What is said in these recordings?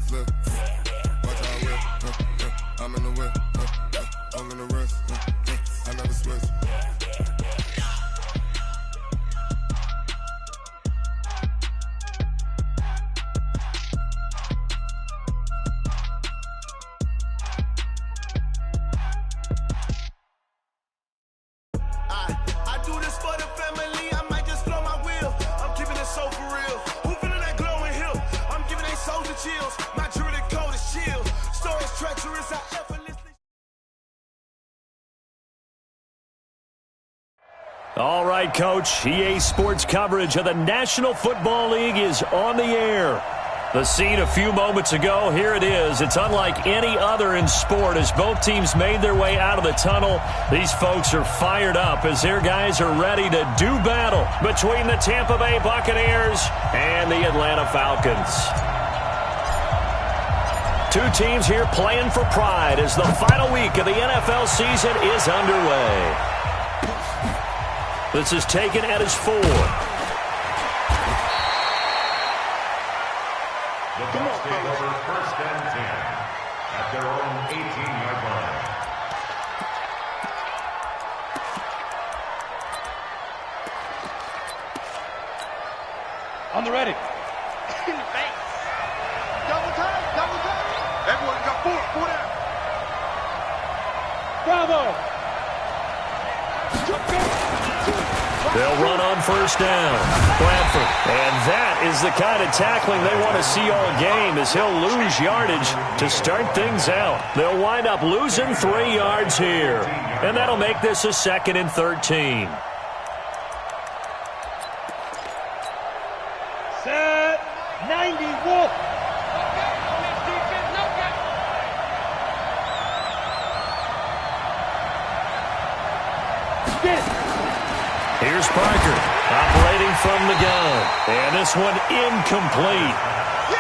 Look, watch how I whip. I'm in the whip. I'm in the wrist. I never switch. I do this for the family. I might just blow my wheel. I'm keeping it so for real. Who feeling that glowing hill? I'm giving they souls the chills. My jewelry code is chill. Stories treacherous. I effortlessly. All right, Coach. EA Sports coverage of the National Football League is on the air. The scene a few moments ago, here it is. It's unlike any other in sport as both teams made their way out of the tunnel. These folks are fired up as their guys are ready to do battle between the Tampa Bay Buccaneers and the Atlanta Falcons. Two teams here playing for pride as the final week of the NFL season is underway. This is taken at his 4. The Bucs take over 1st and 10 at their own 18-yard line. On the ready. Double time. Everyone got 4 down. Bravo. They'll run on 1st down. Bradford. And that is the kind of tackling they want to see all game as he'll lose yardage to start things out. They'll wind up losing 3 yards here. And that'll make this a 2nd and 13. Set. 90 Wolf. Here's Parker operating from the gun. And this one incomplete.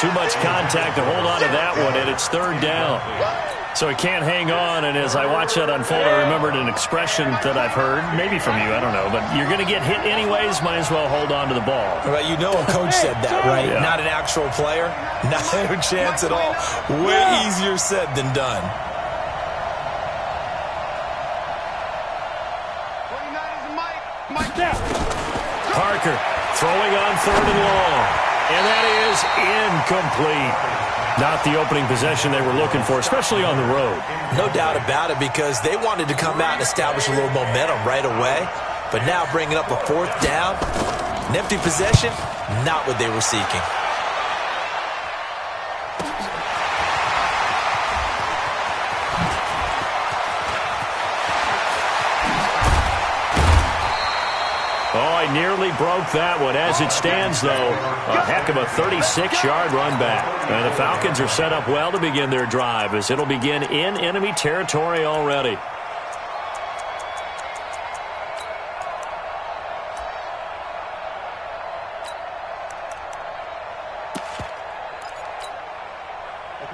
Too much contact to hold on to that one, and it's 3rd down. So he can't hang on, and as I watch that unfold, I remembered an expression that I've heard, maybe from you, I don't know, but you're going to get hit anyways, might as well hold on to the ball. Well, you know a coach said that, right? Yeah. Not an actual player. Not a chance at all. Way easier said than done. Parker throwing on 3rd and long. And that is incomplete. Not the opening possession they were looking for, especially on the road. No doubt about it, because they wanted to come out and establish a little momentum right away. But now bringing up a 4th down, an empty possession, not what they were seeking. Oh, I nearly broke that one. As it stands, though, a heck of a 36-yard run back. And the Falcons are set up well to begin their drive as it'll begin in enemy territory already.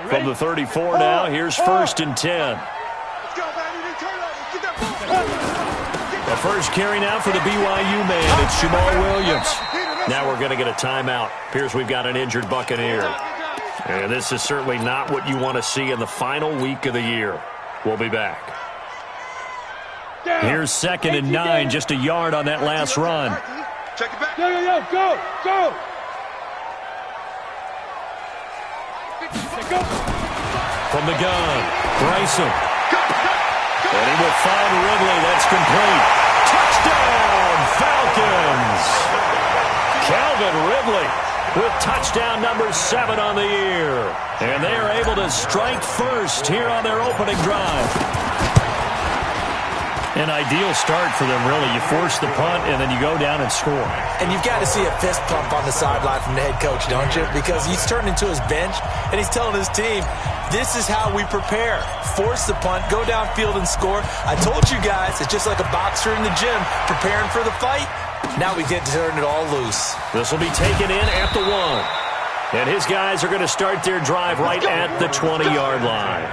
From the 34 now, here's 1st and 10. The first carry now for the BYU man. It's Jamal Williams. Now we're going to get a timeout. Appears we've got an injured Buccaneer. And this is certainly not what you want to see in the final week of the year. We'll be back. Here's 2nd and 9, just a yard on that last run. Check it back. Go. From the gun, Bryson. And he will find Ridley. That's complete. Touchdown, Falcons! Calvin Ridley with touchdown number 7 on the year. And they are able to strike first here on their opening drive. An ideal start for them, really. You force the punt, and then you go down and score. And you've got to see a fist pump on the sideline from the head coach, don't you? Because he's turned into his bench, and he's telling his team, this is how we prepare. Force the punt, go downfield and score. I told you guys, it's just like a boxer in the gym preparing for the fight. Now we get to turn it all loose. This will be taken in at the 1. And his guys are going to start their drive right at the 20-yard line.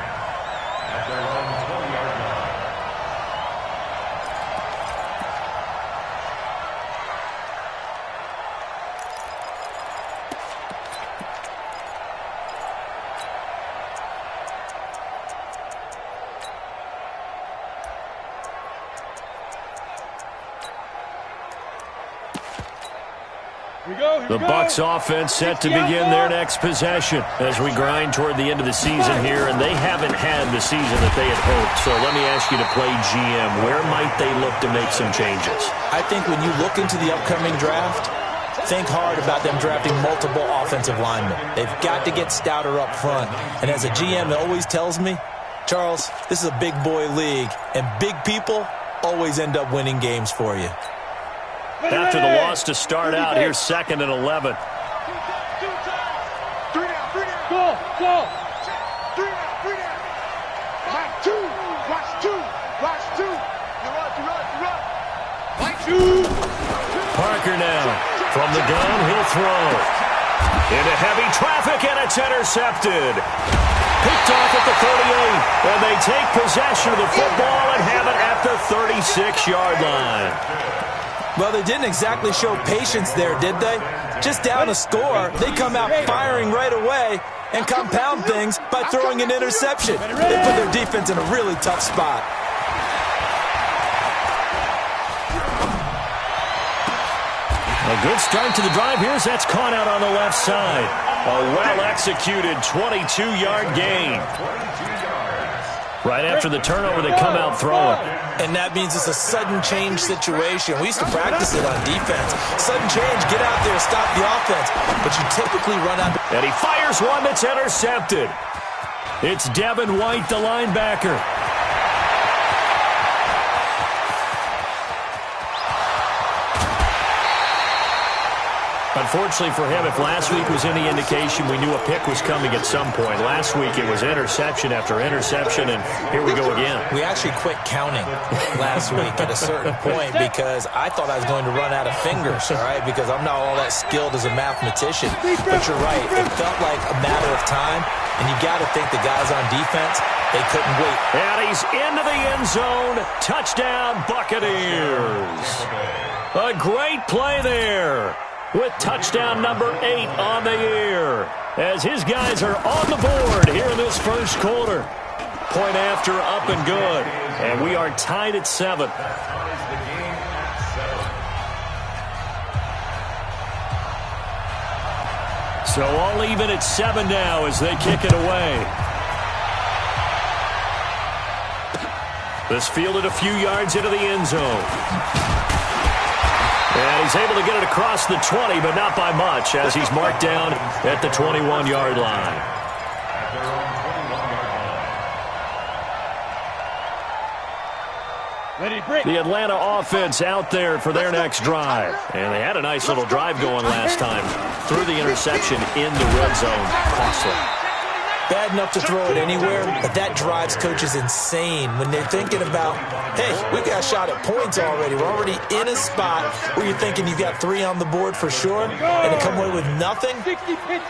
The Bucs offense set to begin their next possession as we grind toward the end of the season here, and they haven't had the season that they had hoped. So let me ask you to play GM. Where might they look to make some changes? I think when you look into the upcoming draft, think hard about them drafting multiple offensive linemen. They've got to get stouter up front. And as a GM, it always tells me, Charles, this is a big boy league, and big people always end up winning games for you. After the loss to start out, here's 2nd and 11. Go, go. Parker now. From the gun, he'll throw. Into heavy traffic, and it's intercepted. Picked off at the 38, and they take possession of the football and have it at the 36-yard line. Well, they didn't exactly show patience there, did they? Just down a score, they come out firing right away and compound things by throwing an interception. They put their defense in a really tough spot. A good start to the drive. Here's that's caught out on the left side. A well-executed 22-yard gain. Right after the turnover, they come out throwing. And that means it's a sudden change situation. We used to practice it on defense. Sudden change, get out there, stop the offense. But you typically run out. And he fires one that's intercepted. It's Devin White, the linebacker. Unfortunately for him, if last week was any indication, we knew a pick was coming at some point. Last week it was interception after interception, and here we go again. We actually quit counting last week at a certain point because I thought I was going to run out of fingers, all right, because I'm not all that skilled as a mathematician. But you're right. It felt like a matter of time, and you got to think the guys on defense, they couldn't wait. And he's into the end zone. Touchdown, Buccaneers. A great play there, with touchdown number 8 on the year, as his guys are on the board here in this first quarter. Point after, up and good. And we are tied at 7. So all even at 7 now as they kick it away. This fielded a few yards into the end zone. And he's able to get it across the 20, but not by much, as he's marked down at the 21-yard line. The Atlanta offense out there for their next drive. And they had a nice little drive going last time. Threw the interception in the red zone. Costly. Bad enough to throw it anywhere, but that drives coaches insane when they're thinking about, hey, we got a shot at points already. We're already in a spot where you're thinking you've got 3 on the board for sure, and to come away with nothing,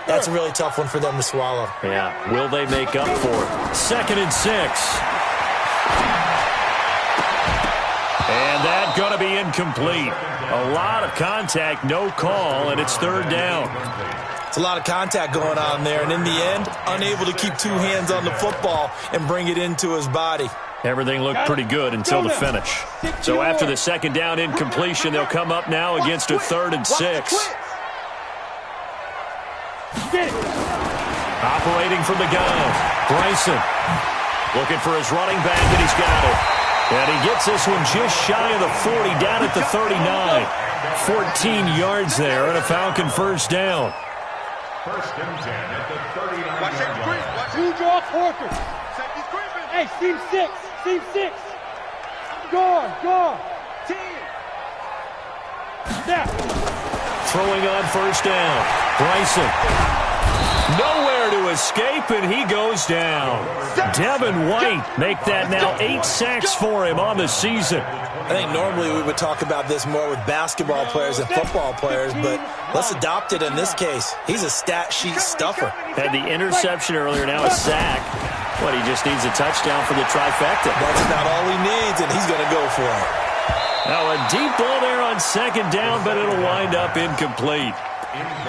that's a really tough one for them to swallow. Yeah, will they make up for it? 2nd and 6. And that's going to be incomplete. A lot of contact, no call, and it's 3rd down. It's a lot of contact going on there, and in the end, unable to keep 2 hands on the football and bring it into his body. Everything looked pretty good until the finish. So after the 2nd down incompletion, they'll come up now against a 3rd and 6. Operating from the gun, Bryson. Looking for his running back, and he's got it. And he gets this one just shy of the 40, down at the 39. 14 yards there, and a Falcon first down. 1st and 10 at the 39-yard line. Two draw Parker. Hey, seam 6. Seam 6. Go. Team. Snap. Throwing on first down. Bryson. Nowhere to escape, and he goes down. Devin White make that now 8 sacks for him on the season. I think normally we would talk about this more with basketball players and football players, but let's adopt it in this case. He's a stat sheet stuffer. Had the interception earlier, now a sack. What, he just needs a touchdown for the trifecta. That's not all he needs, and he's going to go for it. Now a deep ball there on 2nd down, but it'll wind up incomplete.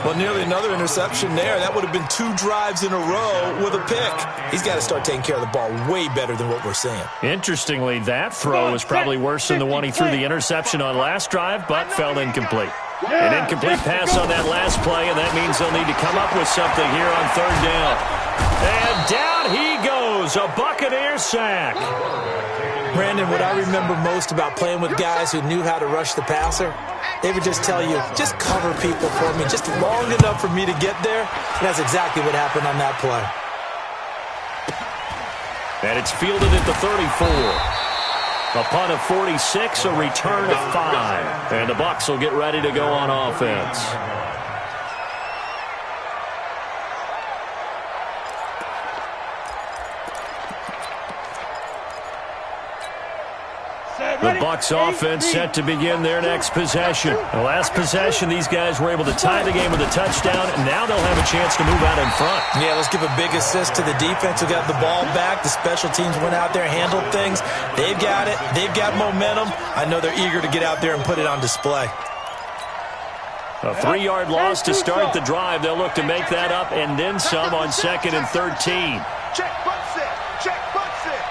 Well, nearly another interception there. That would have been 2 drives in a row with a pick. He's got to start taking care of the ball way better than what we're seeing. Interestingly, that throw was probably worse than the one he threw the interception on last drive, but fell incomplete. An incomplete pass on that last play, and that means they'll need to come up with something here on third down. And down he goes, a Buccaneer sack. Brandon, what I remember most about playing with guys who knew how to rush the passer, they would just tell you, just cover people for me, just long enough for me to get there. And that's exactly what happened on that play. And it's fielded at the 34. A punt of 46, a return of 5. And the Bucs will get ready to go on offense. The Bucs offense set to begin their next possession. The last possession, these guys were able to tie the game with a touchdown, and now they'll have a chance to move out in front. Yeah, let's give a big assist to the defense who got the ball back. The special teams went out there, handled things. They've got it. They've got momentum. I know they're eager to get out there and put it on display. A 3-yard loss to start the drive. They'll look to make that up and then some on 2nd and 13. Check front set. Check front set.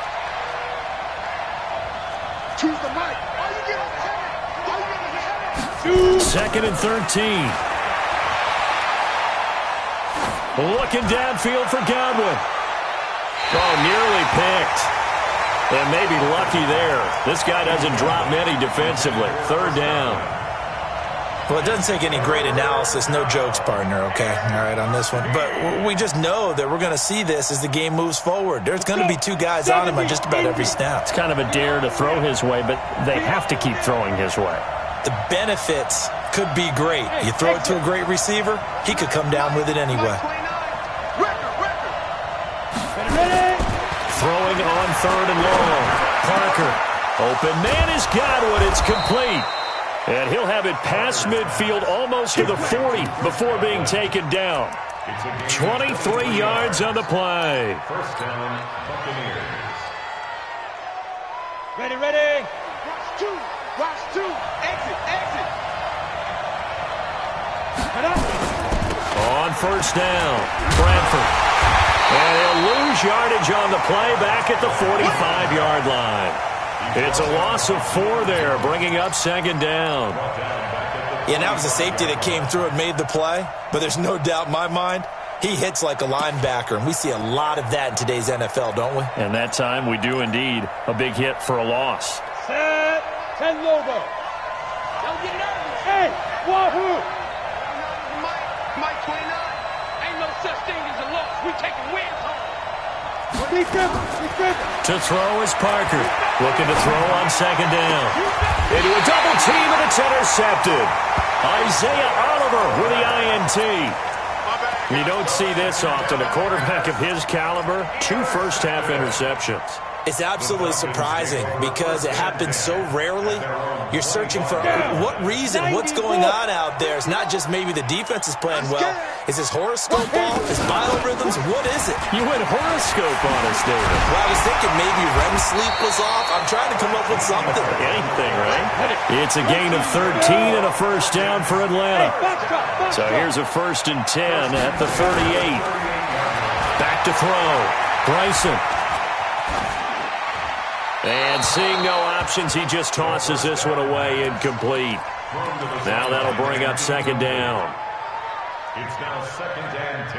Choose the mic. All you get is head. All you get is head. 2nd and 13. Looking downfield for Godwin. Oh, nearly picked. And maybe lucky there. This guy doesn't drop many defensively. 3rd down. Well, it doesn't take any great analysis. No jokes, partner, okay? All right, on this one. But we just know that we're going to see this as the game moves forward. There's going to be 2 guys on him on just about every snap. It's kind of a dare to throw his way, but they have to keep throwing his way. The benefits could be great. You throw it to a great receiver, he could come down with it anyway. Throwing on 3rd and long. Parker. Open man is Godwin. It's complete. And he'll have it past midfield almost to the 40 before being taken down. 23 yards on the play. First down, Buccaneers. Ready, ready. Watch 2. Watch 2. Exit. Exit. Head up. On 1st down, Bradford. And he'll lose yardage on the play back at the 45-yard line. It's a loss of 4 there, bringing up 2nd down. Yeah, and that was a safety that came through and made the play. But there's no doubt in my mind, he hits like a linebacker. And we see a lot of that in today's NFL, don't we? And that time we do indeed. A big hit for a loss. Set. 10 logo. Don't get nervous. Hey, wahoo. Mike 29. Ain't no such thing as a loss. We taking wins home. To throw is Parker. Looking to throw on 2nd down. Into a double team, and it's intercepted. Isaiah Oliver with the INT. You don't see this often. A quarterback of his caliber, 2 first-half interceptions. It's absolutely surprising because it happens so rarely. You're searching for what reason, what's going on out there. It's not just maybe the defense is playing well. Is his horoscope off? His biorhythms? What is it? You went horoscope on us, David. Well, I was thinking maybe REM sleep was off. I'm trying to come up with something. Anything, right? It's a gain of 13 and a first down for Atlanta. So here's a 1st and 10 at the 38. Back to throw. Bryson. And seeing no options, he just tosses this one away, incomplete. Now that'll bring up 2nd down. It's now 2nd and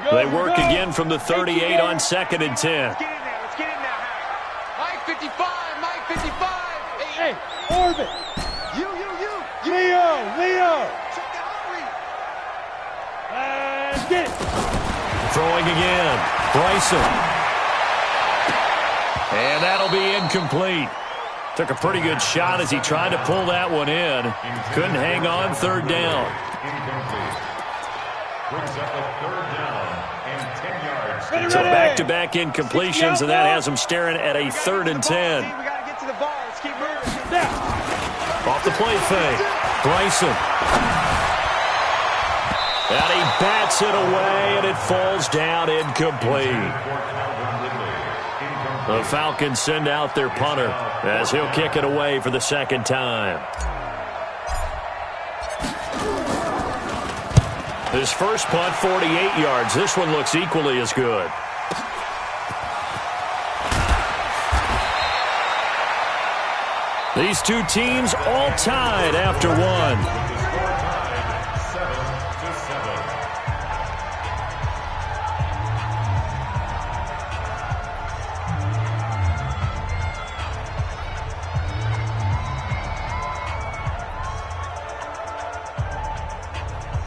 10. They work again from the 38 on 2nd and 10. Let's get in there. Let's get in there, Harry. Mike 55. Mike 55. Hey, Orbit. You. Leo. Check that read. And get it. Throwing again. Bryson. And that'll be incomplete. Took a pretty good shot as he tried to pull that one in. Couldn't hang on. 3rd down. Incomplete. Brings up a 3rd down and 10 yards. So back-to-back incompletions, and that has him staring at a 3rd and 10. We got to get to the ball. Let's keep moving. Off the play fake. Bryson. And he bats it away, and it falls down incomplete. The Falcons send out their punter as he'll kick it away for the 2nd time. His first punt, 48 yards. This one looks equally as good. These 2 teams all tied after 1.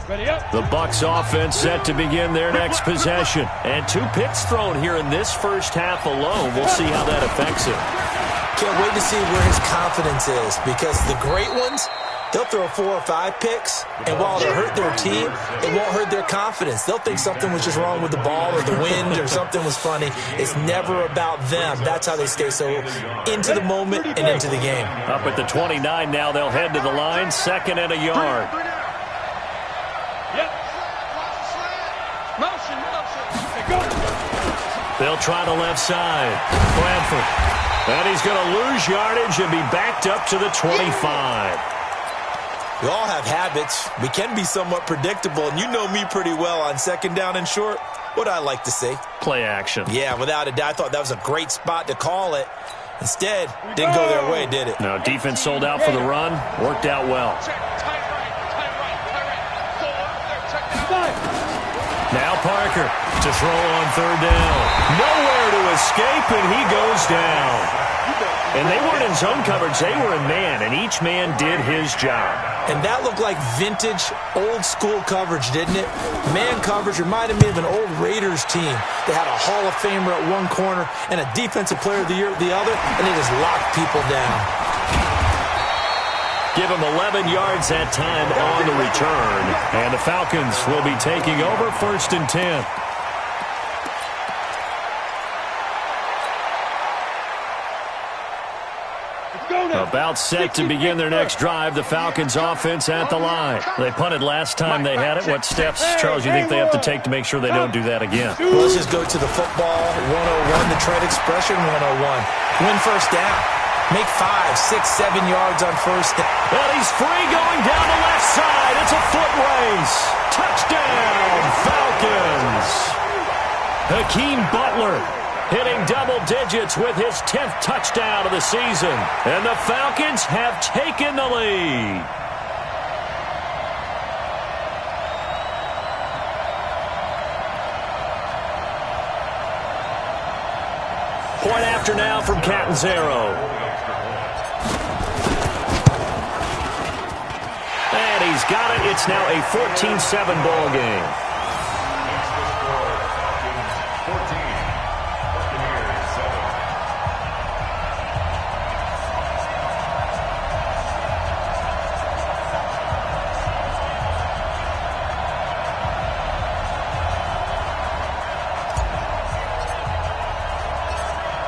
Ready up. The Bucs offense set to begin their next possession. And 2 picks thrown here in this first half alone. We'll see how that affects him. Can't wait to see where his confidence is, because the great ones, they'll throw 4 or 5 picks, and while it'll hurt their team, it won't hurt their confidence. They'll think something was just wrong with the ball or the wind or something was funny. It's never about them. That's how they stay so into the moment and into the game. Up at the 29 now, they'll head to the line, 2nd and a yard. Yep. Motion, motion. Go. They'll try the left side. Bradford. And he's going to lose yardage and be backed up to the 25. We all have habits. We can be somewhat predictable, and you know me pretty well on 2nd down and short. What I like to say. Play action. Yeah, without a doubt. I thought that was a great spot to call it. Instead, didn't go their way, did it? No, defense sold out for the run. Worked out well. Check, tight right, tight right, tight right. Sold out there, check that out. Now Parker to throw on 3rd down. Nowhere to escape, and he goes down. And they weren't in zone coverage. They were in man, and each man did his job. And that looked like vintage, old-school coverage, didn't it? Man coverage reminded me of an old Raiders team. They had a Hall of Famer at one corner and a Defensive Player of the Year at the other, and they just locked people down. Give him 11 yards that time on the return. And the Falcons will be taking over 1st and 10. About set to begin their next drive. The Falcons offense at the line. They punted last time they had it. What steps, Charles, you think they have to take to make sure they don't do that again? Well, let's just go to the football 101, the trade expression 101. Win 1st down. Make 5, 6, 7 yards on 1st down. Well, he's free going down the left side. It's a foot race. Touchdown, Falcons. Hakeem Butler hitting double digits with his 10th touchdown of the season. And the Falcons have taken the lead. Point after now from Catanzaro. And he's got it. It's now a 14-7 ball game.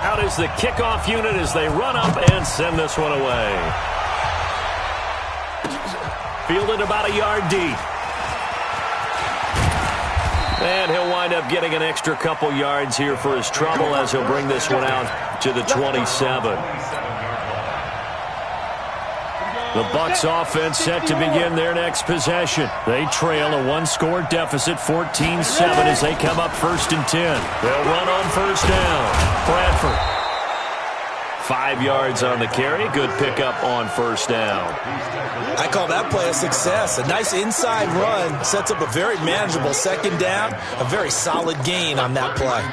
Out is the kickoff unit as they run up and send this one away. Fielded about a yard deep. And he'll wind up getting an extra couple yards here for his trouble as he'll bring this one out to the 27. The Bucs offense set to begin their next possession. They trail a 1-score deficit, 14-7, as they come up 1st and 10. They'll run on 1st down. Bradford. 5 yards on the carry. Good pickup on 1st down. I call that play a success. A nice inside run sets up a very manageable 2nd down. A very solid gain on that play.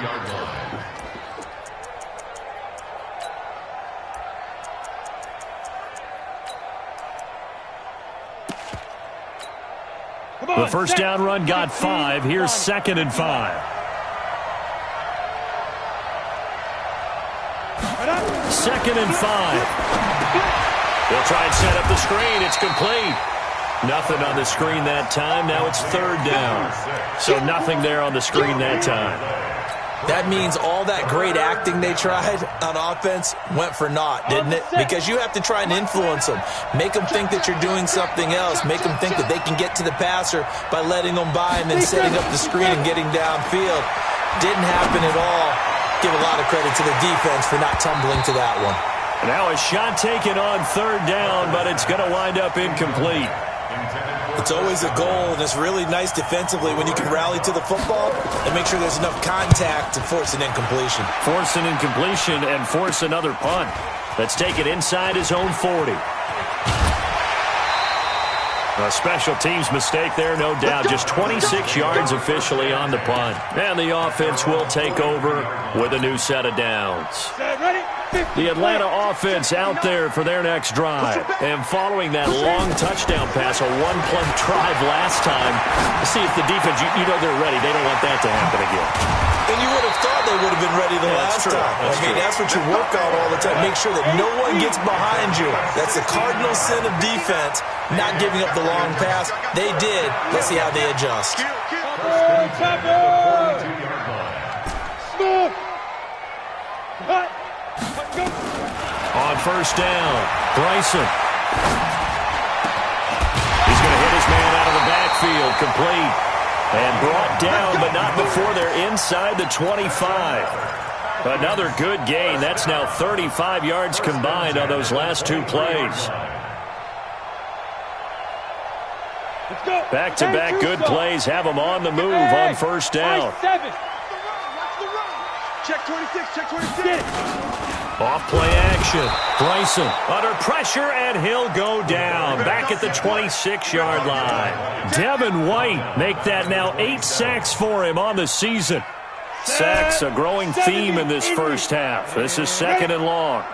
The 1st down run got 5. Here's 2nd and 5. 2nd and 5. They'll try and set up the screen. It's complete. Nothing on the screen that time. Now it's 3rd down. So nothing there on the screen that time. That means all that great acting they tried on offense went for naught, didn't it? Because you have to try and influence them. Make them think that you're doing something else. Make them think that they can get to the passer by letting them by and then setting up the screen and getting downfield. Didn't happen at all. Give a lot of credit to the defense for not tumbling to that one. Now a shot taken on 3rd down, but it's going to wind up incomplete. It's always a goal, and it's really nice defensively when you can rally to the football and make sure there's enough contact to force an incompletion. Force an incompletion and force another punt. Let's take it inside his own 40. A special teams mistake there, no doubt. Just 26 yards officially on the punt. And the offense will take over with a new set of downs. Ready? The Atlanta offense out there for their next drive. And following that long touchdown pass, a one-play drive last time, see if the defense, you know they're ready. They don't want that to happen again. And you would have thought they would have been ready the last time. That's what you work on all the time. Make sure that no one gets behind you. That's the cardinal sin of defense, not giving up the long pass. They did. Let's see how they adjust. On first down, Bryson. He's going to hit his man out of the backfield, complete. And brought down, but not before they're inside the 25. Another good gain. That's now 35 yards combined on those last two plays. Back-to-back good plays have them on the move on first down. Check 26, check 26. Off play action. Bryson under pressure, and he'll go down. Back at the 26-yard line. Devin White make that now 8 sacks for him on the season. Sacks a growing theme in this first half. This is second and long.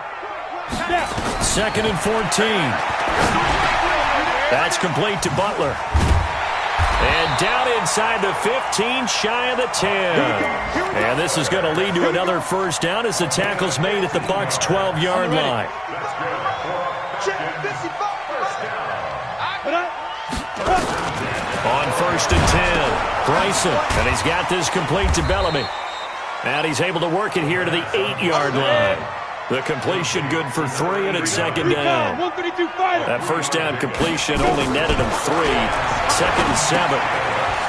Second and 14. That's complete to Butler. And down inside the 15, shy of the 10. And this is going to lead to another first down as the tackle's made at the Bucs' 12-yard line. On first and 10, Bryson. And he's got this complete to Bellamy. And he's able to work it here to the 8-yard line. The completion good for 3, and it's second down. That first down completion only netted him 3. Second and 7.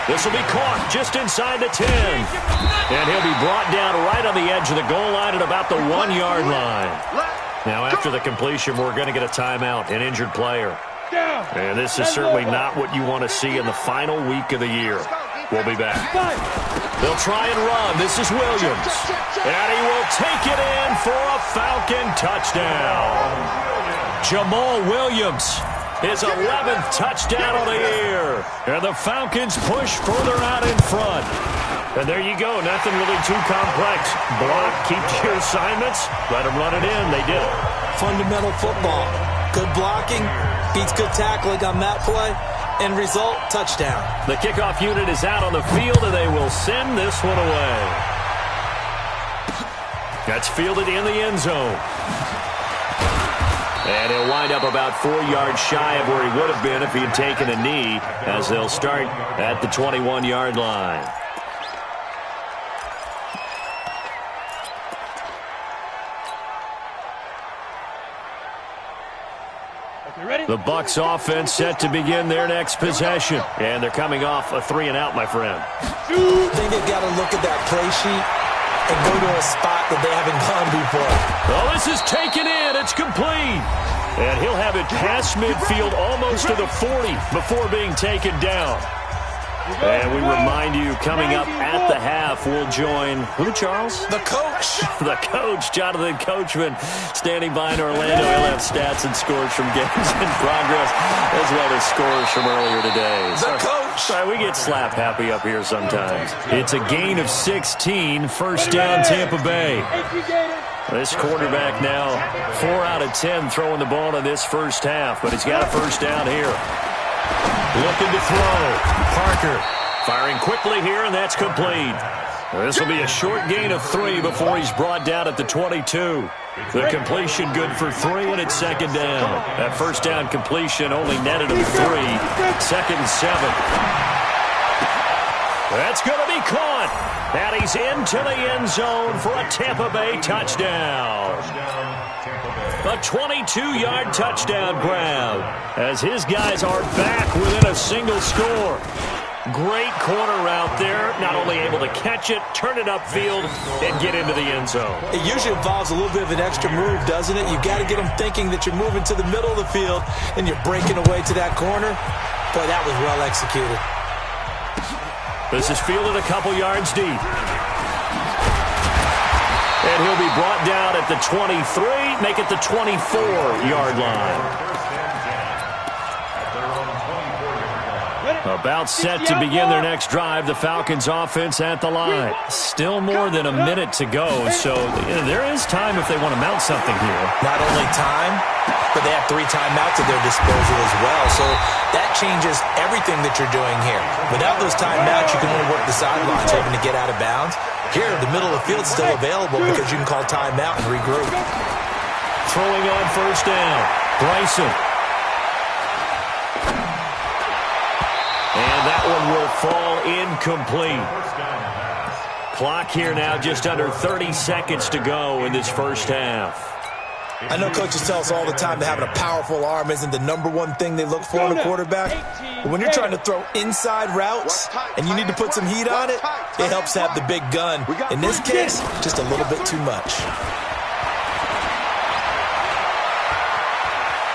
This will be caught just inside the 10. And he'll be brought down right on the edge of the goal line at about the 1-yard line. Now, after the completion, we're going to get a timeout, an injured player. And this is certainly not what you want to see in the final week of the year. We'll be back. They'll try and run. This is Williams. And he will take it in for a Falcon touchdown. Jamal Williams, his 11th touchdown of the year. And the Falcons push further out in front. And there you go. Nothing really too complex. Block, keep your assignments. Let them run it in. They did it. Fundamental football. Good blocking beats good tackling on that play. End result, touchdown. The kickoff unit is out on the field, and they will send this one away. That's fielded in the end zone. And he'll wind up about 4 yards shy of where he would have been if he had taken a knee, as they'll start at the 21-yard line. The Bucs offense set to begin their next possession. And they're coming off a 3-and-out, my friend. I think they've got to look at that play sheet and go to a spot that they haven't gone before. Oh, this is taken in. It's complete. And he'll have it past midfield almost to the 40 before being taken down. And we remind you, coming up at the half, we'll join, who, Charles? The coach. The coach, Jonathan Coachman, standing by in Orlando. He'll have stats and scores from games in progress, as well as scores from earlier today. The coach. Sorry, we get slap happy up here sometimes. It's a gain of 16, first down Tampa Bay. This quarterback now 4 out of 10 throwing the ball in this first half, but he's got a first down here. Looking to throw. Parker firing quickly here, and that's complete. This will be a short gain of 3 before he's brought down at the 22. The completion good for 3, and it's second down. That first down completion only netted him 3. Second and 7. That's going to be caught. And he's into the end zone for a Tampa Bay touchdown. A 22-yard touchdown grab as his guys are back within a single score. Great corner route there. Not only able to catch it, turn it upfield, and get into the end zone. It usually involves a little bit of an extra move, doesn't it? You've got to get them thinking that you're moving to the middle of the field and you're breaking away to that corner. Boy, that was well executed. This is fielded a couple yards deep. And he'll be brought down at the 23, make it the 24-yard line. About set to begin their next drive. The Falcons offense at the line. Still more than a minute to go, so there is time if they want to mount something here. Not only time, but they have 3 timeouts at their disposal as well, so that changes everything that you're doing here. Without those timeouts, you can only work the sidelines, hoping to get out of bounds. Here, the middle of the field's still available because you can call timeout and regroup. Throwing on first down, Bryson. And that one will fall incomplete. Clock here now, just under 30 seconds to go in this first half. I know coaches tell us all the time that having a powerful arm isn't the #1 thing they look for in a quarterback. But when you're trying to throw inside routes and you need to put some heat on it, it helps to have the big gun. In this case, just a little bit too much.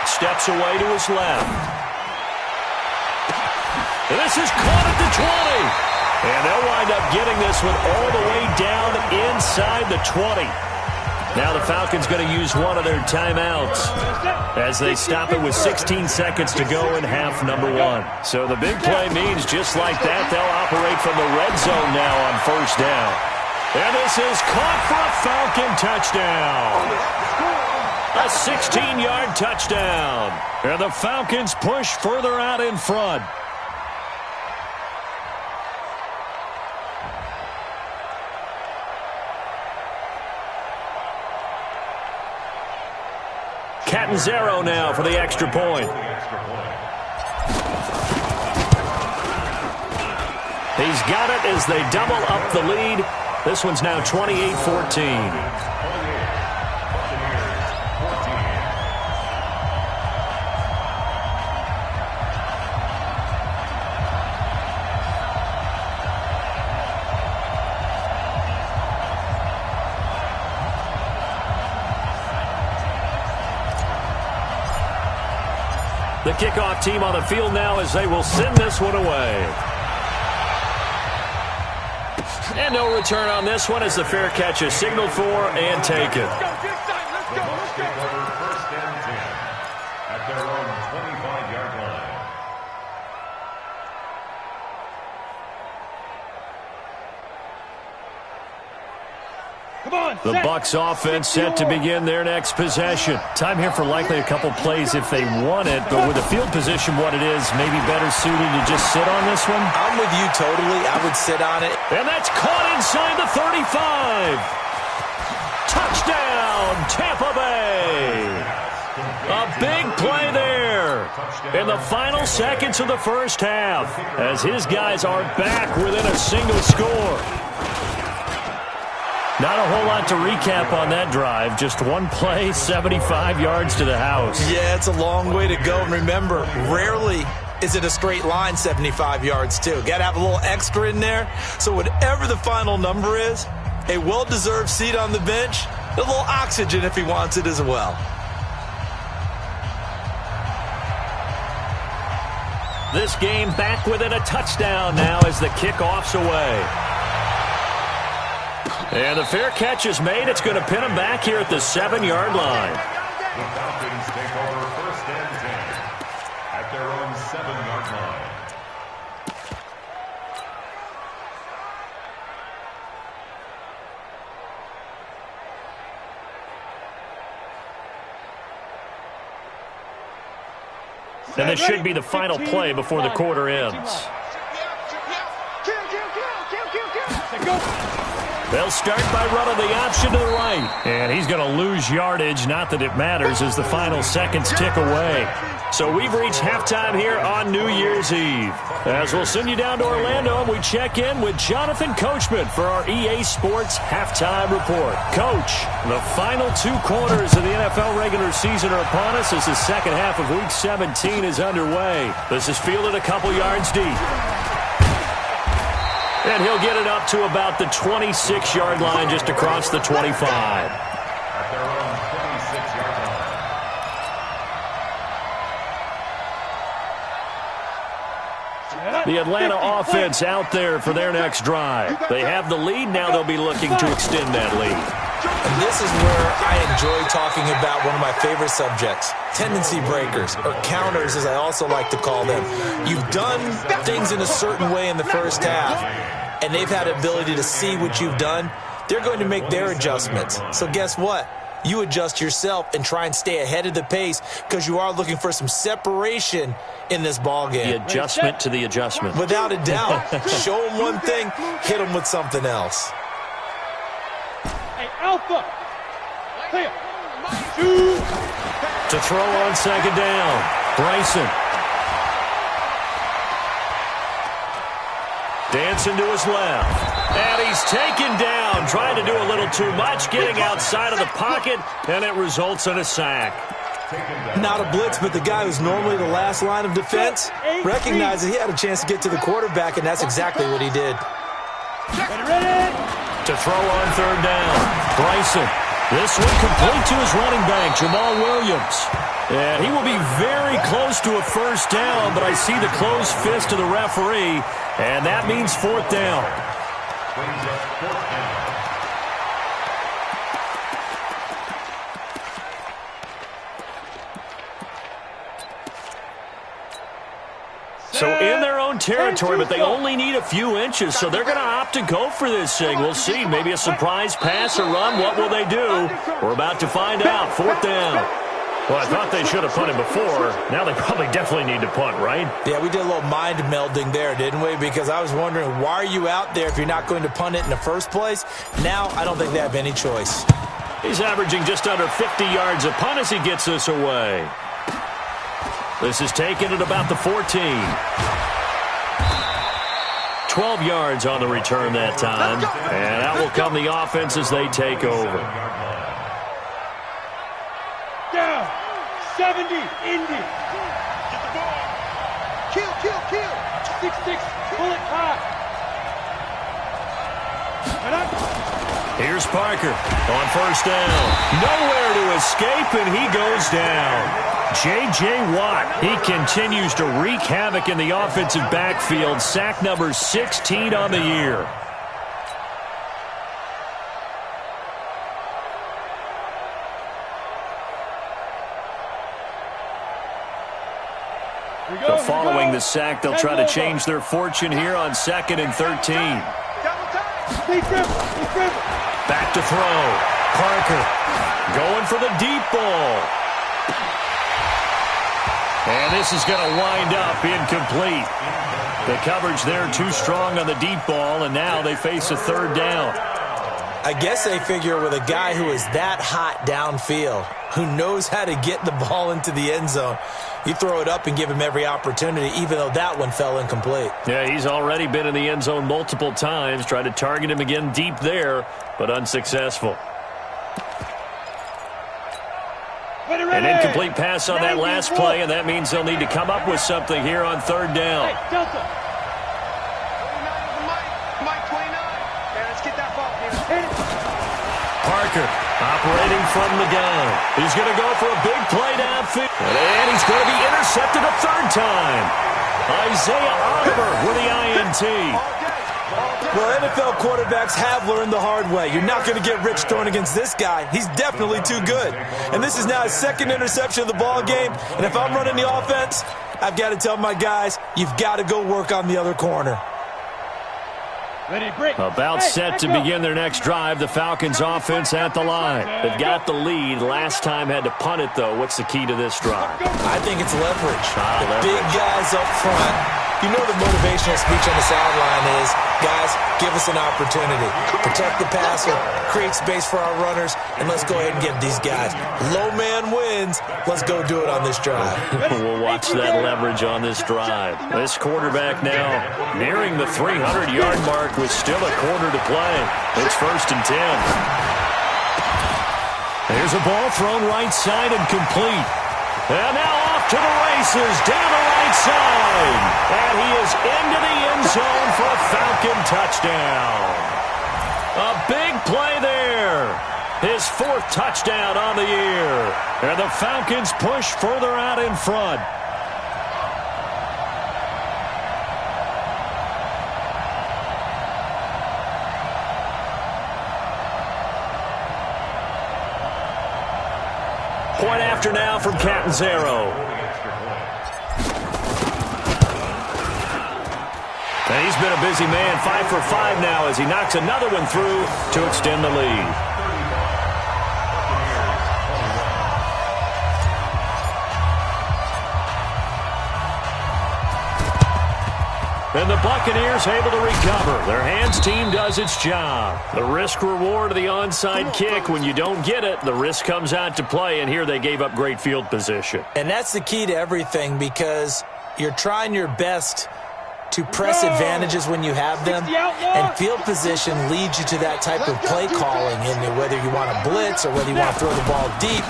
Steps away to his left. And this is caught at the 20. And they'll wind up getting this one all the way down inside the 20. Now the Falcons going to use one of their timeouts as they stop it with 16 seconds to go in half number 1. So the big play means just like that, they'll operate from the red zone now on first down. And this is caught for a Falcon touchdown. A 16-yard touchdown. And the Falcons push further out in front. Catanzaro now for the extra point. He's got it as they double up the lead. This one's now 28-14. The kickoff team on the field now as they will send this one away. And no return on this one as the fair catch is signaled for and taken. The Bucs take over 1st and 10 at their own 25-yard line. The Bucs offense set to begin their next possession. Time here for likely a couple plays if they want it, but with the field position what it is, maybe better suited to just sit on this one? I'm with you totally. I would sit on it. And that's caught inside the 35. Touchdown, Tampa Bay. A big play there in the final seconds of the first half as his guys are back within a single score. Not a whole lot to recap on that drive. Just one play, 75 yards to the house. Yeah, it's a long way to go. And remember, rarely is it a straight line 75 yards, too. Got to have a little extra in there. So whatever the final number is, a well-deserved seat on the bench, a little oxygen if he wants it as well. This game back within a touchdown now as the kickoff's away. And the fair catch is made. It's going to pin him back here at the 7-yard line. The Falcons take over 1st and 10 at their own 7-yard line. And this should be the final play before the quarter ends. They'll start by running the option to the right. And he's going to lose yardage. Not that it matters as the final seconds tick away. So we've reached halftime here on New Year's Eve. As we'll send you down to Orlando and we check in with Jonathan Coachman for our EA Sports Halftime Report. Coach, the final 2 quarters of the NFL regular season are upon us as the second half of Week 17 is underway. This is fielded a couple yards deep. And he'll get it up to about the 26-yard line just across the 25. At their own 26-yard line. The Atlanta offense out there for their next drive. They have the lead. Now they'll be looking to extend that lead. And this is where I enjoy talking about one of my favorite subjects, tendency breakers, or counters as I also like to call them. You've done things in a certain way in the first half, and they've had the ability to see what you've done. They're going to make their adjustments. So guess what? You adjust yourself and try and stay ahead of the pace because you are looking for some separation in this ball game. The adjustment to the adjustment. Without a doubt. Show them one thing, hit them with something else. Hey, Alpha. Clear. To throw on second down. Bryson. Dancing to his left. And he's taken down, trying to do a little too much, getting outside of the pocket, and it results in a sack. Not a blitz, but the guy who's normally the last line of defense recognized that he had a chance to get to the quarterback, and that's exactly what he did. Ready. To throw on third down. Bryson. This one complete to his running back, Jamal Williams. And he will be very close to a first down, but I see the closed fist of the referee, and that means fourth down. So in their own territory, but they only need a few inches, so they're going to opt to go for this thing. We'll see. Maybe a surprise pass or run. What will they do? We're about to find out. Fourth down. Well, I thought they should have punted before. Now they probably definitely need to punt, right? Yeah, we did a little mind melding there, didn't we? Because I was wondering, why are you out there if you're not going to punt it in the first place? Now I don't think they have any choice. He's averaging just under 50 yards a punt as he gets this away. This is taken at about the 14. 12 yards on the return that time. And out will come the offense as they take over. Down. 70. Indy. Get the ball. Kill. 6-6. Pull it high. And up. Here's Parker on first down. Nowhere to escape, and he goes down. J.J. Watt, he continues to wreak havoc in the offensive backfield. Sack number 16 on the year. So following the sack, they'll try to change their fortune here on 2nd and 13. Back to throw. Parker going for the deep ball. And this is going to wind up incomplete. The coverage there too strong on the deep ball, and now they face a third down. I guess they figure with a guy who is that hot downfield, who knows how to get the ball into the end zone, you throw it up and give him every opportunity, even though that one fell incomplete. Yeah, he's already been in the end zone multiple times, tried to target him again deep there, but unsuccessful. An incomplete pass on that last play, and that means they'll need to come up with something here on third down. Hey, Delta. Mike 29. Let's get that ball here. Parker operating from the gun. He's going to go for a big play downfield. And he's going to be intercepted a third time. Isaiah Oliver with the INT. Well, NFL quarterbacks have learned the hard way. You're not going to get rich throwing against this guy. He's definitely too good. And this is now his second interception of the ball game. And if I'm running the offense, I've got to tell my guys, you've got to go work on the other corner. Ready, break. About set to begin their next drive. The Falcons offense at the line. They've got the lead. Last time had to punt it, though. What's the key to this drive? I think it's leverage. Leverage. Big guys up front. You know the motivational speech on the sideline is, guys, give us an opportunity. Protect the passer, create space for our runners, and let's go ahead and give these guys. Low man wins. Let's go do it on this drive. We'll watch that leverage on this drive. This quarterback now nearing the 300-yard mark with still a quarter to play. It's 1st and 10. There's a ball thrown right side and complete. And now off to the races, down the right side. And he is into the end zone for a Falcon touchdown. A big play there. His 4th touchdown on the year. And the Falcons push further out in front. after now from Catanzaro. And he's been a busy man, 5 for 5 now as he knocks another one through to extend the lead. And the Buccaneers able to recover. Their hands team does its job. The risk-reward of the onside kick, when you don't get it, the risk comes out to play, and here they gave up great field position. And that's the key to everything, because you're trying your best to press advantages when you have them, and field position leads you to that type of play calling, and whether you want to blitz or whether you want to throw the ball deep,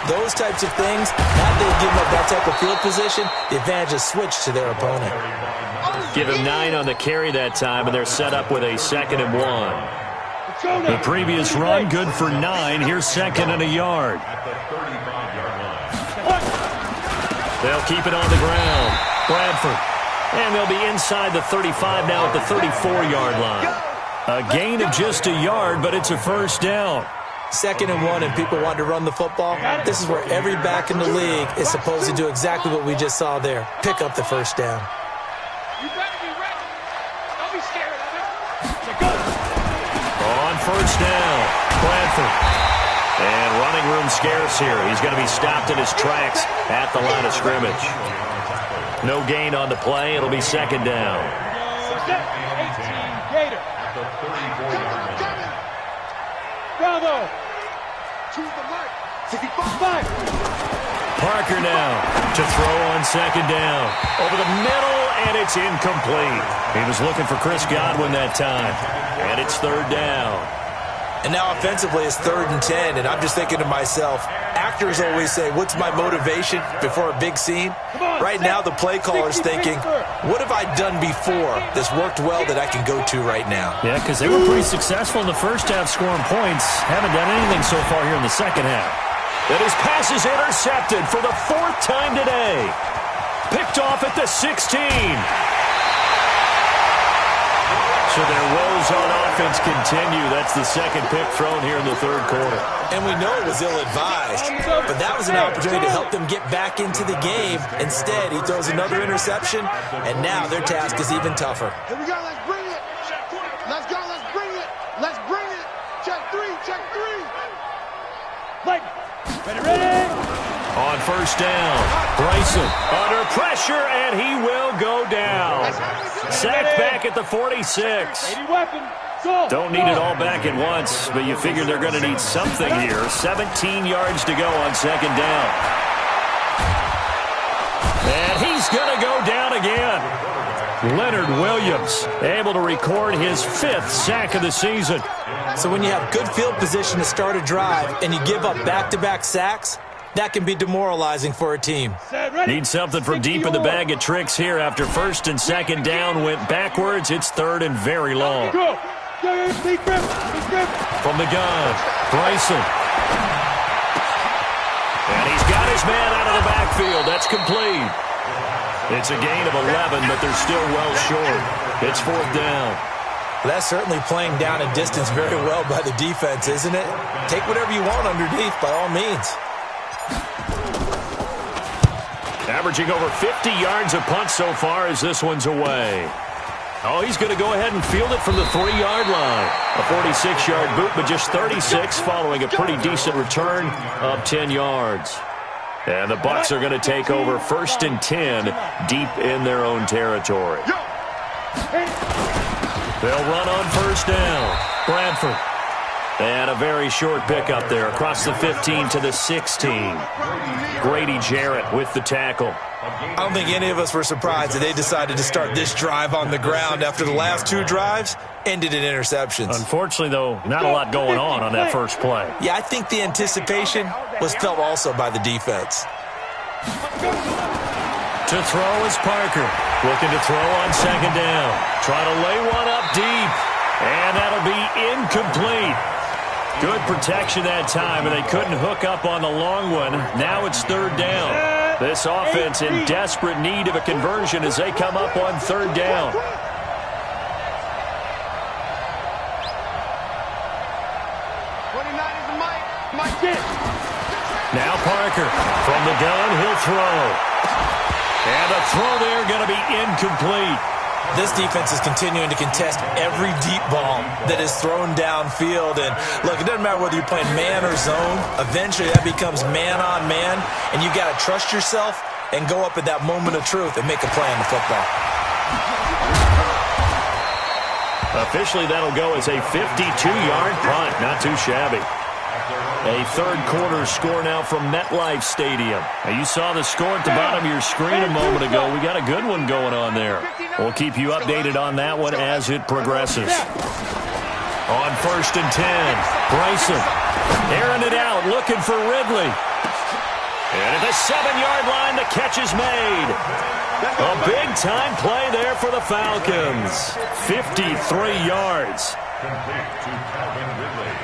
those types of things, now they've given up that type of field position, the advantage is switched to their opponent. Give him 9 on the carry that time, and they're set up with a 2nd and 1. The previous run, good for 9. Here's 2nd and a yard. They'll keep it on the ground. Bradford. And they'll be inside the 35 now at the 34-yard line. A gain of just a yard, but it's a first down. 2nd and 1, and people want to run the football. This is where every back in the league is supposed to do exactly what we just saw there. Pick up the first down. You better be ready. Don't be scared of it. On first down, Bradford. And running room scarce here. He's going to be stopped in his tracks at the line of scrimmage. No gain on the play. It'll be 2nd down. 18, Gator. Bravo. Choose the right. 65. Parker now to throw on 2nd down. Over the middle, and it's incomplete. He was looking for Chris Godwin that time. And it's 3rd down. And now offensively it's 3rd and 10, and I'm just thinking to myself, actors always say, what's my motivation before a big scene? Right now the play caller's thinking, what have I done before that's worked well that I can go to right now? Yeah, because they were pretty successful in the first half scoring points. Haven't done anything so far here in the second half. And his pass is intercepted for the 4th time today. Picked off at the 16. So their woes on offense continue. That's the 2nd pick thrown here in the 3rd quarter. And we know it was ill-advised, but that was an opportunity to help them get back into the game. Instead, he throws another interception, and now their task is even tougher. Here we go. Let's bring it. Let's go. Let's bring it. Let's bring it. Check 3. Check 3. Ready. On first down, Bryson under pressure, and he will go down. Sacked back at the 46. Don't need it all back at once, but you figure they're going to need something here. 17 yards to go on 2nd down. And he's going to go down again. Leonard Williams able to record his 5th sack of the season. So when you have good field position to start a drive and you give up back-to-back sacks, that can be demoralizing for a team. Need something from deep in the bag of tricks here after 1st and 2nd down went backwards. It's 3rd and very long. From the gun, Bryson. And he's got his man out of the backfield. That's complete. It's a gain of 11, but they're still well short. It's 4th down. That's certainly playing down a distance very well by the defense, isn't it? Take whatever you want underneath, by all means. Averaging over 50 yards a punt so far as this one's away. Oh, he's going to go ahead and field it from the 3-yard line. A 46-yard boot, but just 36 following a pretty decent return of 10 yards. And the Bucs are going to take over 1st and 10 deep in their own territory. They'll run on first down. Bradford. And a very short pickup there across the 15 to the 16. Grady Jarrett with the tackle. I don't think any of us were surprised that they decided to start this drive on the ground after the last 2 drives ended in interceptions. Unfortunately, though, not a lot going on that first play. Yeah, I think the anticipation was felt also by the defense. To throw is Parker. Looking to throw on 2nd down. Trying to lay one up deep. And that'll be incomplete. Good protection that time, and they couldn't hook up on the long one. Now it's 3rd down. This offense in desperate need of a conversion as they come up on 3rd down. Now Parker From the gun, he'll throw. And the throw there going to be incomplete. This defense is continuing to contest every deep ball that is thrown downfield. And, look, it doesn't matter whether you're playing man or zone. Eventually, that becomes man-on-man, and you got to trust yourself and go up at that moment of truth and make a play on the football. Officially, that'll go as a 52-yard punt. Not too shabby. A third-quarter score now from MetLife Stadium. Now, you saw the score at the bottom of your screen a moment ago. We got a good one going on there. We'll keep you updated on that one as it progresses. On 1st and 10, Bryson airing it out, looking for Ridley. And at the 7-yard line, the catch is made. A big-time play there for the Falcons. 53 yards. Complete to Calvin Ridley.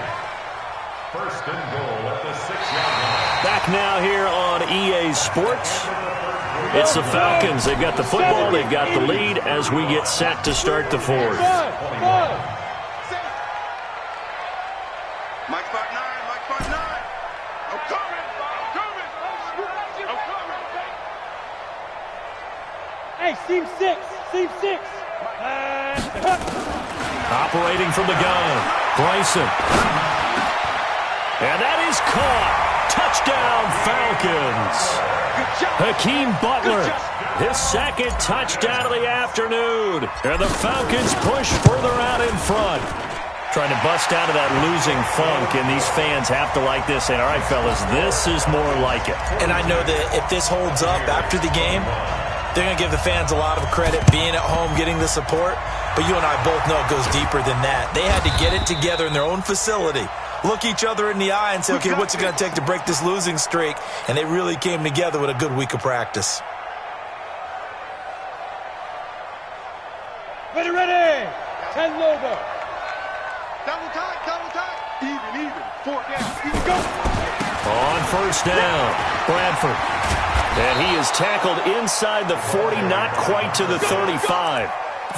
First and goal at the 6-yard line. Back now here on EA Sports. It's the Falcons. They've got the football. They've got the lead as we get set to start the fourth. Mike 5'9", Mike 5'9". I'm coming. Hey, seam 6. Operating from the gun, Bryson. And that is caught. Touchdown, Falcons. Hakeem Butler, his second touchdown of the afternoon. And the Falcons push further out in front. Trying to bust out of that losing funk, and these fans have to like this. And, all right, fellas, this is more like it. And I know that if this holds up after the game, they're going to give the fans a lot of credit being at home, getting the support. But you and I both know it goes deeper than that. They had to get it together in their own facility, look each other in the eye and say, okay, what's it going to take to break this losing streak? And they really came together with a good week of practice. Ready. 10 Lobo. Double tight. Even. 4 down. Even go. On 1st down, Bradford. And he is tackled inside the 40, not quite to the 35.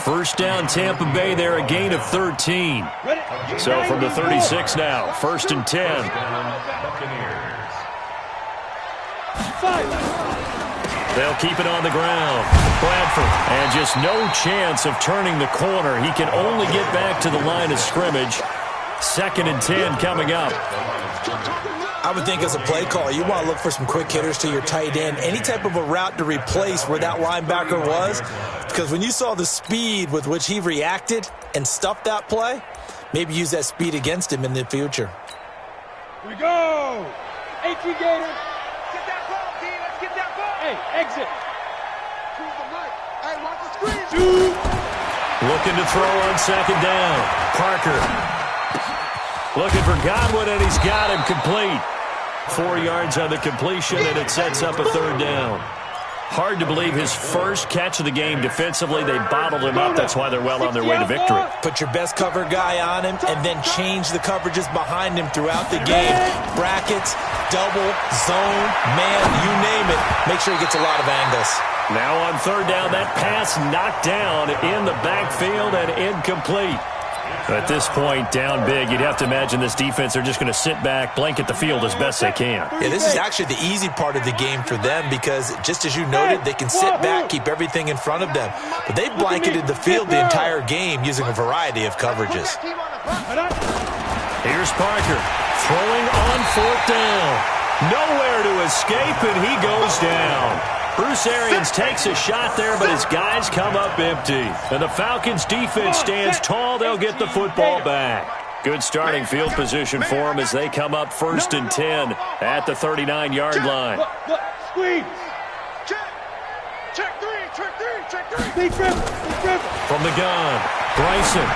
First down, Tampa Bay there, a gain of 13. So from the 36 now, 1st and 10. They'll keep it on the ground. Bradford, and just no chance of turning the corner. He can only get back to the line of scrimmage. 2nd and 10 coming up. I would think as a play call, you want to look for some quick hitters to your tight end. Any type of a route to replace where that linebacker was. Because when you saw the speed with which he reacted and stuffed that play, maybe use that speed against him in the future. Here we go. 18 Gators. Get that ball, D. Let's get that ball. Hey, exit. Choose the mic. Hey, watch the screen. Looking to throw on 2nd down. Parker. Looking for Godwin, and he's got him complete. 4 yards on the completion, and it sets up a 3rd down. Hard to believe his first catch of the game defensively. They bottled him up. That's why they're well on their way to victory. Put your best cover guy on him and then change the coverages behind him throughout the game. Brackets, double, zone, man, you name it. Make sure he gets a lot of angles. Now on 3rd down, that pass knocked down in the backfield and incomplete. At this point, down big, you'd have to imagine this defense are just going to sit back, blanket the field as best they can. Yeah, this is actually the easy part of the game for them because, just as you noted, they can sit back, keep everything in front of them. But they blanketed the field the entire game using a variety of coverages. Here's Parker throwing on 4th down. Nowhere to escape, and he goes down. Bruce Arians takes a shot there, but his guys come up empty. And the Falcons' defense stands tall. They'll get the football back. Good starting field position for them as they come up 1st and 10 at the 39-yard line. Look, squeeze. Check three. Big trip. From the gun, Bryson.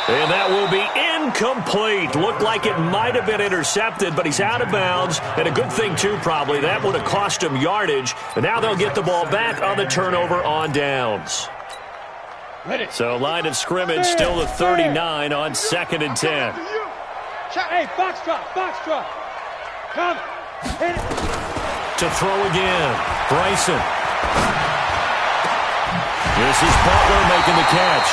And that will be incomplete. Looked like it might have been intercepted, but he's out of bounds. And a good thing, too, probably. That would have cost him yardage. And now they'll get the ball back on the turnover on downs. So line of scrimmage still the 39 on 2nd and 10. Hey, box drop. Come. Hit it. To throw again, Bryson. This is Butler making the catch.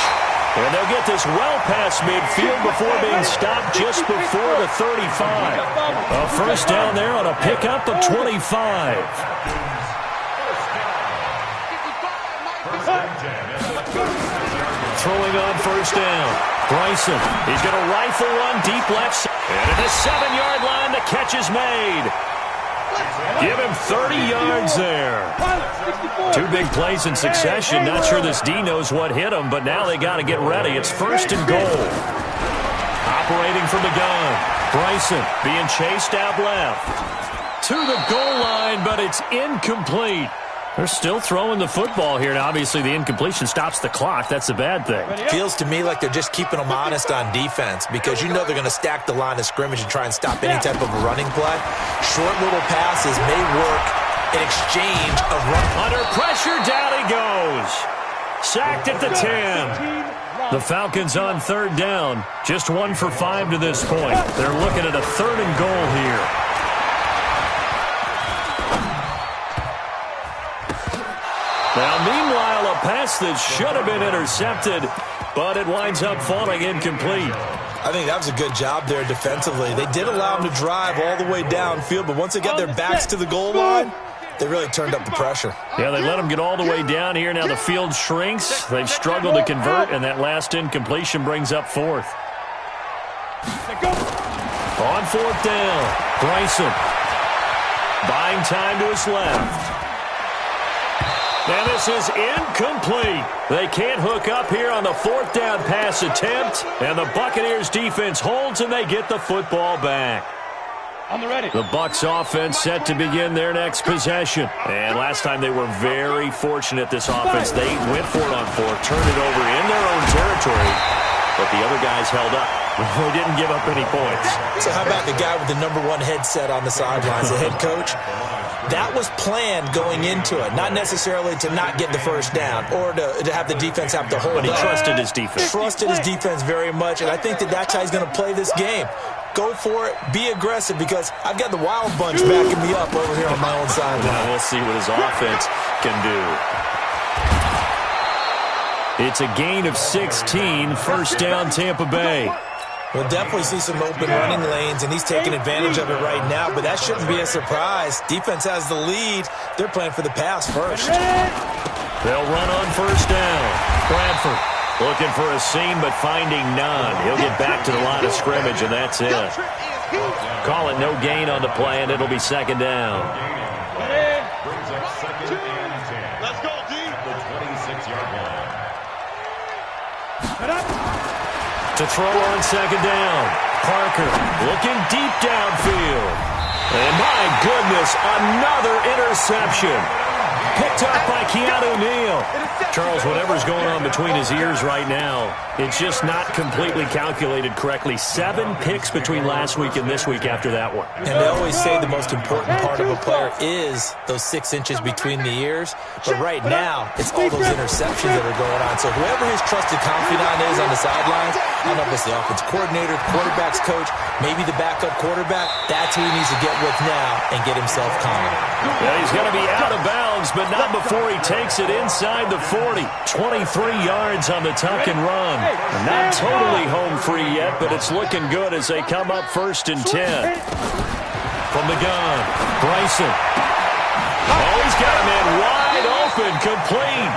And they'll get this well past midfield before being stopped just before the 35. A first down there on a pickup of 25. Throwing on first down. Bryson, he's going to rifle one deep left side. And at the 7-yard line, the catch is made. Give him 30 yards there. 2 big plays in succession. Not sure this D knows what hit him, but now they got to get ready. It's first and goal. Operating from the gun. Bryson being chased out left. To the goal line, but it's incomplete. They're still throwing the football here, and obviously the incompletion stops the clock. That's a bad thing. Feels to me like they're just keeping them honest on defense because you know they're going to stack the line of scrimmage and try and stop any type of a running play. Short little passes may work in exchange of run. Under pressure, down he goes. Sacked at the 10. The Falcons on third down. Just 1 for 5 to this point. They're looking at a 3rd and goal here. Now, meanwhile, a pass that should have been intercepted, but it winds up falling incomplete. I think that was a good job there defensively. They did allow them to drive all the way downfield, but once they got their backs to the goal line, they really turned up the pressure. Yeah, they let them get all the way down here. Now the field shrinks. They've struggled to convert, and that last incompletion brings up 4th. On 4th down, Bryson buying time to his left. Now this is incomplete. They can't hook up here on the 4th down pass attempt, and the Buccaneers defense holds, and they get the football back. On the ready. The Bucs offense set to begin their next possession. And last time they were very fortunate, this offense. They went for it on 4th, turned it over in their own territory, but the other guys held up. They didn't give up any points. So how about the guy with the #1 headset on the sidelines, the head coach? That was planned going into it, not necessarily to not get the first down or to have the defense have to hold up. But he trusted his defense. Trusted his defense very much, and I think that's how he's going to play this game. Go for it. Be aggressive because I've got the Wild Bunch backing me up over here on my own sideline. Now we'll see what his offense can do. It's a gain of 16, first down Tampa Bay. We'll definitely see some open running lanes, and he's taking advantage of it right now, but that shouldn't be a surprise. Defense has the lead. They're playing for the pass first. They'll run on first down. Bradford looking for a seam, but finding none. He'll get back to the line of scrimmage, and that's it. Call it no gain on the play, and it'll be second down. Brings up second and 10. Let's go, D. The 26-yard line. To throw on second down. Parker looking deep downfield. And my goodness, another interception. Picked up by Keanu Neal. Charles, whatever's going on between his ears right now, it's just not completely calculated correctly. 7 picks between last week and this week after that one. And they always say the most important part of a player is those 6 inches between the ears. But right now, it's all those interceptions that are going on. So whoever his trusted confidant is on the sidelines, I don't know if it's the offense coordinator, the quarterback's coach, maybe the backup quarterback, that's who he needs to get with now and get himself calm. Yeah, he's going to be out of bounds, but not before he takes it inside the 40. 23 yards on the tuck and run. Not totally home free yet, but it's looking good as they come up first and 10. From the gun, Bryson. Oh, he's got a man wide open, complete.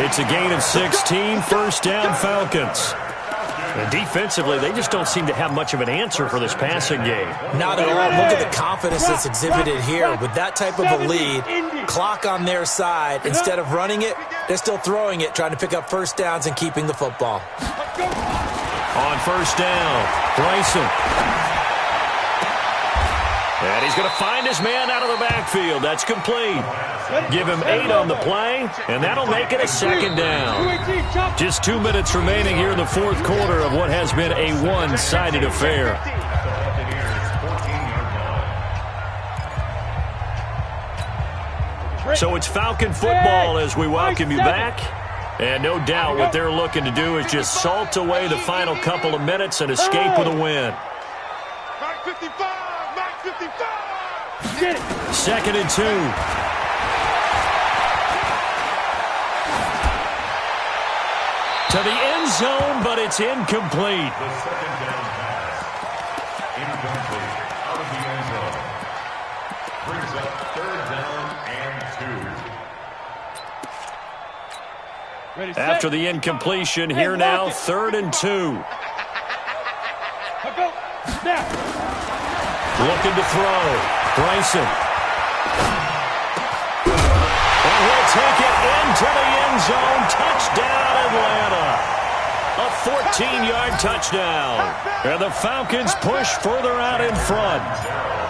It's a gain of 16, first down Falcons. And defensively, they just don't seem to have much of an answer for this passing game. Not at all. Look at the confidence that's exhibited here. With that type of a lead, clock on their side, instead of running it, they're still throwing it, trying to pick up first downs and keeping the football. On first down, Bryson. And he's going to find his man out of the backfield. That's complete. Give him 8 on the play, and that'll make it a second down. Just 2 minutes remaining here in the fourth quarter of what has been a one-sided affair. So it's Falcon football as we welcome you back. And no doubt what they're looking to do is just salt away the final couple of minutes and escape with a win. Mac 55! Mac 55! Get it. Second and 2. 2 To the end zone, but it's incomplete. The second down pass. Incomplete. Out of the end zone. Brings up third down and 2. Ready, After set. the incompletion, here now, 3rd and 2. Go. Snap. Looking to throw. Bryson. And he'll take it into the end zone. Touchdown, Atlanta. A 14-yard touchdown. And the Falcons push further out in front.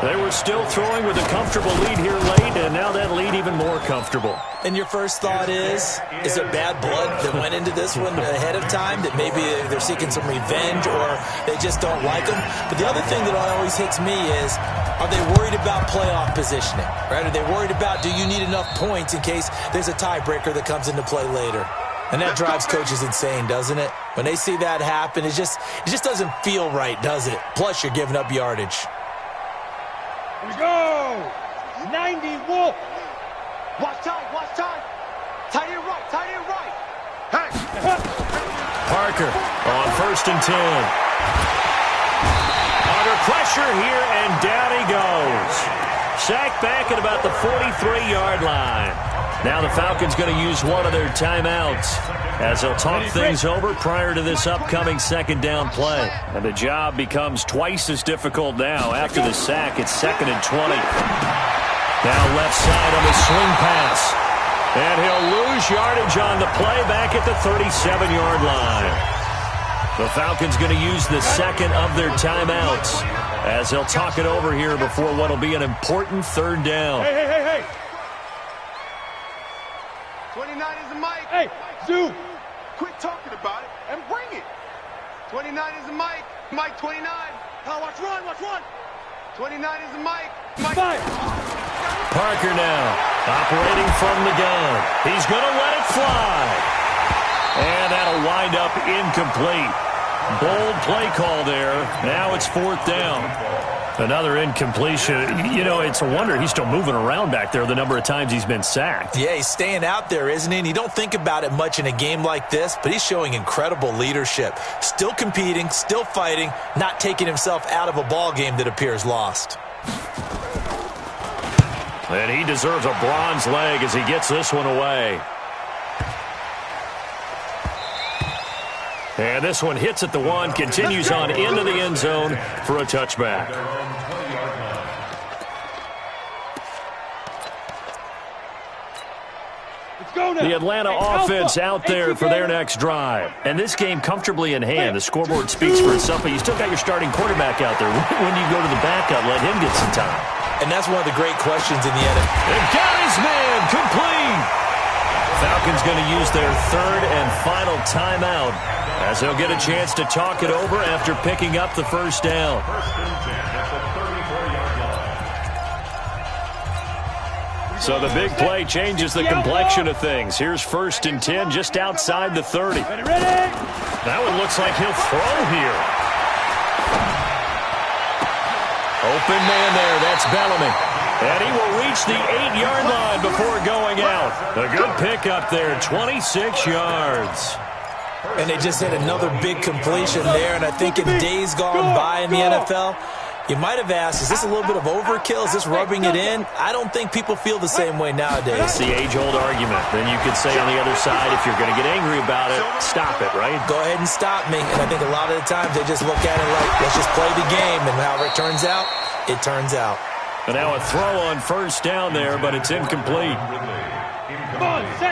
They were still throwing with a comfortable lead here late, and now that lead even more comfortable. And your first thought is there bad blood that went into this one ahead of time, that maybe they're seeking some revenge or they just don't like them? But the other thing that always hits me is, are they worried about playoff positioning, right? Are they worried about, do you need enough points in case there's a tiebreaker that comes into play later? And that drives coaches insane, doesn't it? When they see that happen, it just doesn't feel right, does it? Plus, you're giving up yardage. Here we go. 90 Wolf. Watch time, watch time. Tight end right, tight end right. Hey. Parker on 1st and 10. Under pressure here, and down he goes. Sacked back at about the 43-yard line. Now the Falcons going to use one of their timeouts as they'll talk things over prior to this upcoming 2nd down play. And the job becomes twice as difficult now. After the sack, it's 2nd and 20. Now left side on the swing pass. And he'll lose yardage on the play back at the 37-yard line. The Falcons going to use the second of their timeouts as they'll talk it over here before what will be an important 3rd down. Hey. 29 is the mic. Hey, Zoo. Quit talking about it and bring it. 29 is the mic. Mike 29. Oh, watch run. 29 is the mic. Mike. Fire. Parker now operating from the gun. He's going to let it fly. And that'll wind up incomplete. Bold play call there. Now it's 4th down. Another incompletion. You know, it's a wonder he's still moving around back there the number of times he's been sacked. Yeah, he's staying out there, isn't he? And you don't think about it much in a game like this, but he's showing incredible leadership. Still competing, still fighting, not taking himself out of a ball game that appears lost. And he deserves a bronze leg as he gets this one away. And this one hits at the 1, continues on into the end zone for a touchback. The Atlanta offense out there for their next drive. And this game comfortably in hand. The scoreboard speaks for itself, but you still got your starting quarterback out there. When do you go to the backup, let him get some time? And that's one of the great questions in the NFL. They've got his man complete. Falcons going to use their 3rd and final timeout as they'll get a chance to talk it over after picking up the 1st down. 1st and 10 at the 34-yard line. So the big play changes the complexion of things. Here's 1st and 10 just outside the 30. Ready. That one looks like he'll throw here. Open man there. That's Bellamy. And he will reach the 8-yard line before going out. A good pickup there, 26 yards. And they just hit another big completion there. And I think in days gone by in the NFL, you might have asked, is this a little bit of overkill? Is this rubbing it in? I don't think people feel the same way nowadays. It's the age-old argument. Then you could say on the other side, if you're going to get angry about it, stop it, right? Go ahead and stop me. And I think a lot of the times they just look at it like, let's just play the game. And however it turns out, it turns out. And now a throw on 1st down there, but it's incomplete.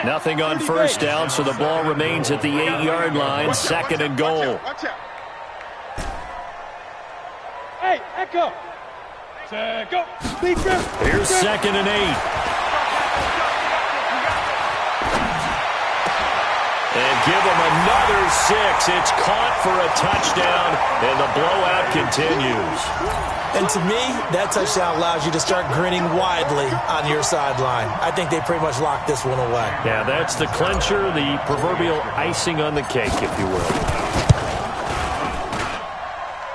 Nothing on 1st down, so the ball remains at the 8-yard line, 2nd and goal. Watch out. Hey, Echo. Set, go. Here's 2nd and 8. And give them another 6. It's caught for a touchdown, and the blowout continues. And to me, that touchdown allows you to start grinning widely on your sideline. I think they pretty much locked this one away. Yeah, that's the clincher, the proverbial icing on the cake, if you will.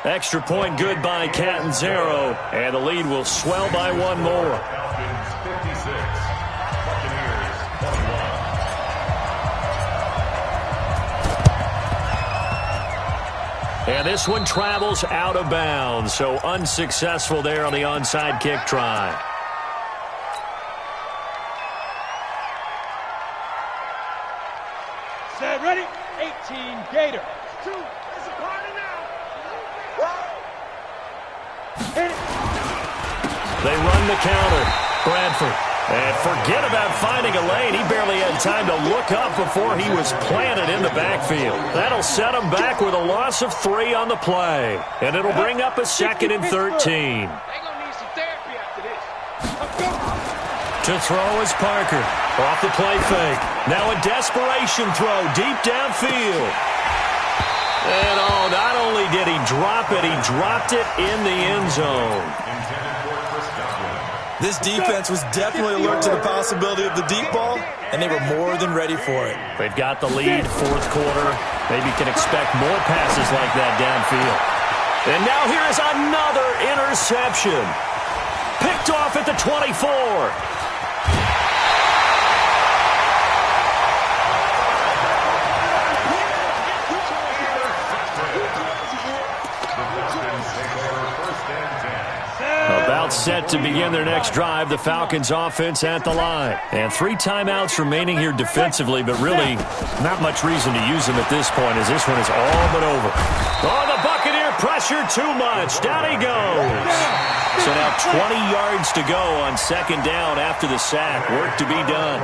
Extra point good by Catanzaro, and the lead will swell by one more. Falcons 56, Buccaneers 21. And this one travels out of bounds, so unsuccessful there on the onside kick try. Set, ready? 18 Gator. Two. It's a party now. Hit it. They run the counter. Bradford. And forget about finding a lane. He barely had time to look up before he was planted in the backfield. That'll set him back with a loss of 3 on the play. And it'll bring up a 2nd and 13. They're going to need some therapy after this. To throw is Parker. Off the play fake. Now a desperation throw deep downfield. And not only did he drop it, he dropped it in the end zone. This defense was definitely alert to the possibility of the deep ball, and they were more than ready for it. They've got the lead, 4th quarter. Maybe can expect more passes like that downfield. And now here is another interception. Picked off at the 24. About set to begin their next drive, the Falcons offense at the line. And 3 timeouts remaining here defensively, but really not much reason to use them at this point as this one is all but over. Oh, the Buccaneer pressure too much. Down he goes. So now 20 yards to go on 2nd down after the sack. Work to be done.